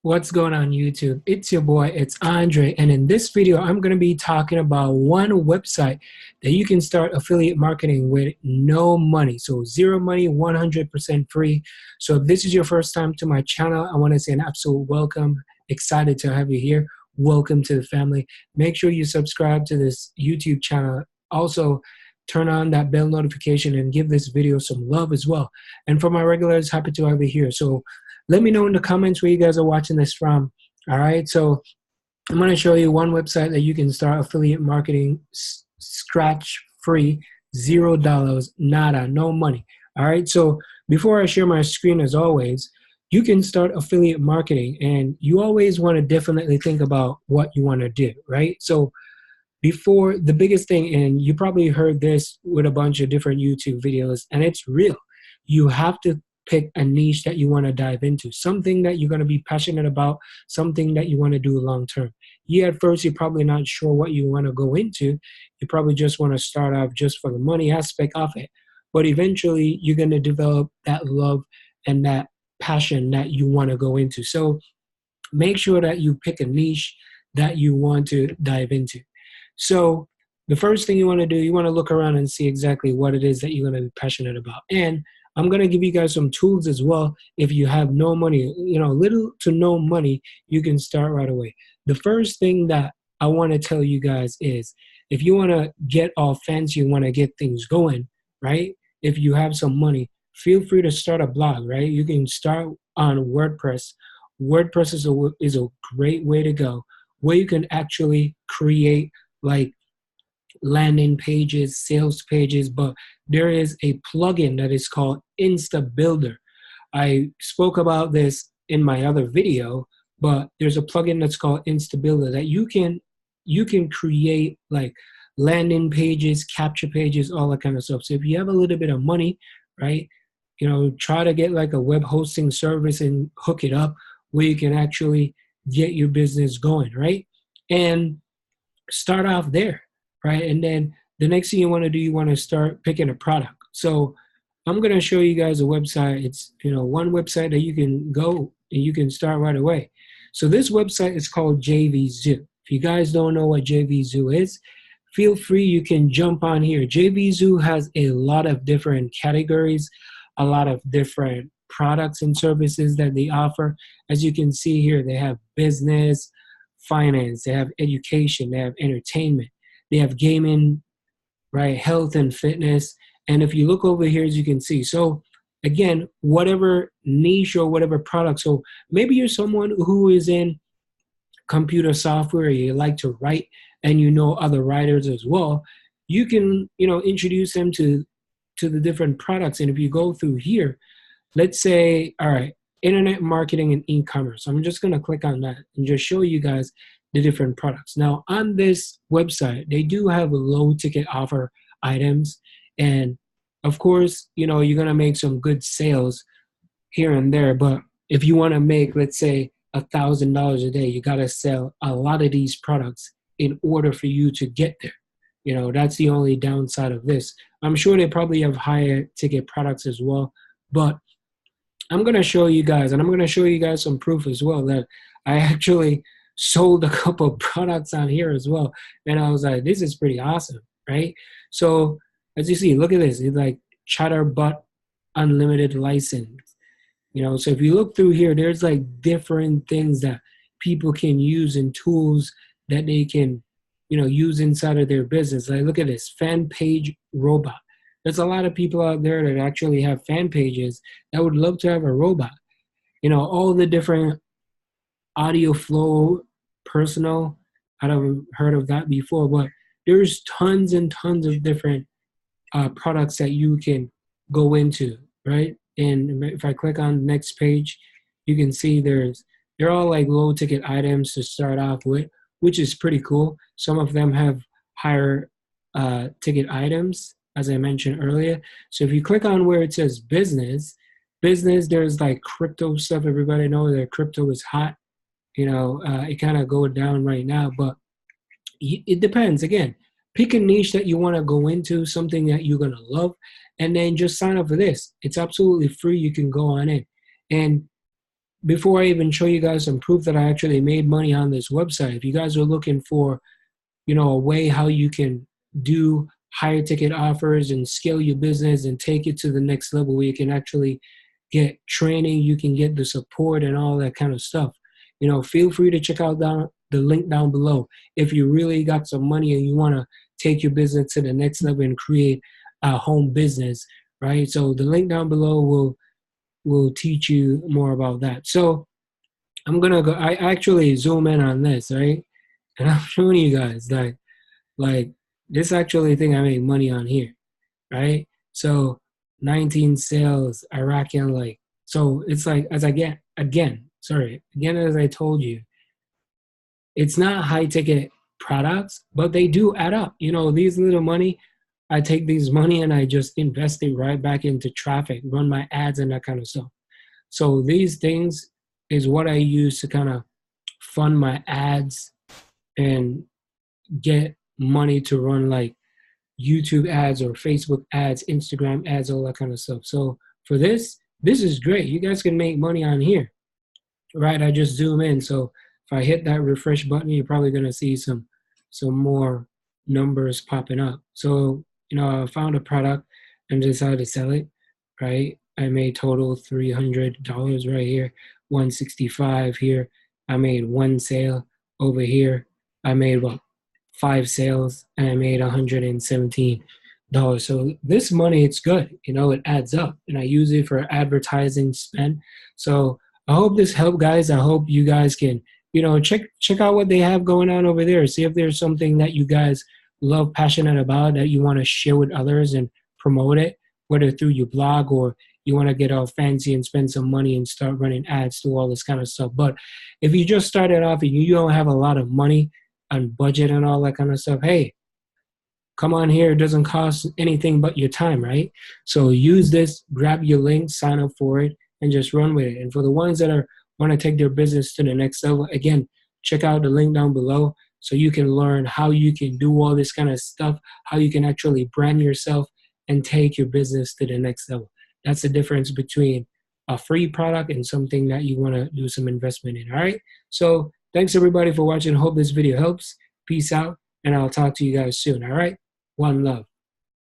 What's going on YouTube? It's your boy, it's Andre, and in this video I'm going to be talking about one website that you can start affiliate marketing with no money. So zero money, 100% free. So if this is your first time to my channel, I want to say an absolute welcome. Excited to have you here. Welcome to the family. Make sure you subscribe to this YouTube channel. Also, turn on that bell notification and give this video some love as well. And for my regulars, happy to have you here. So let me know in the comments where you guys are watching this from. All right, so I'm going to show you one website that you can start affiliate marketing scratch free, $0, nada, no money. All right, so before I share my screen, as always, you can start affiliate marketing, and you always want to definitely think about what you want to do, right? So before, the biggest thing, and you probably heard this with a bunch of different YouTube videos, and it's real, you have to pick a niche that you want to dive into, something that you're going to be passionate about, something that you want to do long term. Yeah, at first you're probably not sure what you want to go into. You probably just want to start off just for the money aspect of it. But eventually you're going to develop that love and that passion that you want to go into. So make sure that you pick a niche that you want to dive into. So the first thing you want to do, you want to look around and see exactly what it is that you're going to be passionate about. And I'm going to give you guys some tools as well. If you have no money, little to no money, you can start right away. The first thing that I want to tell you guys is, if you want to get all fancy, you want to get things going, right? If you have some money, feel free to start a blog, right? You can start on WordPress. WordPress is a great way to go, where you can actually create like landing pages, sales pages, but there is a plugin that is called Instabuilder. I spoke about this in my other video, but there's a plugin that's called Instabuilder that you can create like landing pages, capture pages, all that kind of stuff. So if you have a little bit of money, right, try to get like a web hosting service and hook it up where you can actually get your business going, right? And start off there. Right, and then the next thing you want to do, you want to start picking a product. So I'm going to show you guys a website. It's one website that you can go and you can start right away. So this website is called JVZoo. If you guys don't know what JVZoo is, feel free, you can jump on here. JVZoo has a lot of different categories, a lot of different products and services that they offer. As you can see here, they have business, finance, they have education, they have entertainment. They have gaming, right, health and fitness. And if you look over here, as you can see, so again, whatever niche or whatever product. So maybe you're someone who is in computer software, you like to write, and other writers as well. You can, introduce them to the different products. And if you go through here, let's say, all right, internet marketing and e-commerce. I'm just going to click on that and just show you guys the different products. Now on this website, they do have low ticket offer items, and of course, you're gonna make some good sales here and there. But if you want to make, let's say, $1,000 a day, you gotta sell a lot of these products in order for you to get there. That's the only downside of this. I'm sure they probably have higher ticket products as well, but I'm gonna show you guys, and I'm gonna show you guys some proof as well that I actually sold a couple of products on here as well. And I was like, this is pretty awesome, right? So as you see, look at this. It's like Chatterbot unlimited license. So if you look through here, there's like different things that people can use and tools that they can, use inside of their business. Like look at this, fan page robot. There's a lot of people out there that actually have fan pages that would love to have a robot. All the different audio flow, personal. I haven't heard of that before, but there's tons and tons of different products that you can go into, right? And if I click on the next page, you can see they're all like low ticket items to start off with, which is pretty cool. Some of them have higher ticket items, as I mentioned earlier. So if you click on where it says business, there's like crypto stuff. Everybody knows that crypto is hot. It kind of go down right now, but it depends. Again, pick a niche that you want to go into, something that you're going to love, and then just sign up for this. It's absolutely free. You can go on in. And before I even show you guys some proof that I actually made money on this website, if you guys are looking for, a way how you can do higher ticket offers and scale your business and take it to the next level where you can actually get training, you can get the support and all that kind of stuff. Feel free to check out the link down below. If you really got some money and you want to take your business to the next level and create a home business, right? So the link down below will teach you more about that. So I'm gonna go. I actually zoom in on this, right? And I'm showing you guys that, like, this actually thing I make money on here, right? So 19 sales, Iraqi, like, so it's like, as I told you, it's not high ticket products, but they do add up. These little money, I take these money and I just invest it right back into traffic, run my ads and that kind of stuff. So these things is what I use to kind of fund my ads and get money to run like YouTube ads or Facebook ads, Instagram ads, all that kind of stuff. So for this is great. You guys can make money on here, right? I just zoom in. So if I hit that refresh button, you're probably going to see some more numbers popping up. So, I found a product and decided to sell it, right? I made total $300 right here, 165 here. I made one sale over here. I made 5 sales and I made $117. So this money, it's good. It adds up, and I use it for advertising spend. So I hope this helped, guys. I hope you guys can, check out what they have going on over there. See if there's something that you guys love, passionate about, that you want to share with others and promote it, whether through your blog or you want to get all fancy and spend some money and start running ads to all this kind of stuff. But if you just started off and you don't have a lot of money and budget and all that kind of stuff, hey, come on here. It doesn't cost anything but your time, right? So use this, grab your link, sign up for it, and just run with it. And for the ones that want to take their business to the next level, again, check out the link down below so you can learn how you can do all this kind of stuff, how you can actually brand yourself and take your business to the next level. That's the difference between a free product and something that you want to do some investment in, all right? So thanks, everybody, for watching. Hope this video helps. Peace out, and I'll talk to you guys soon, all right? One love.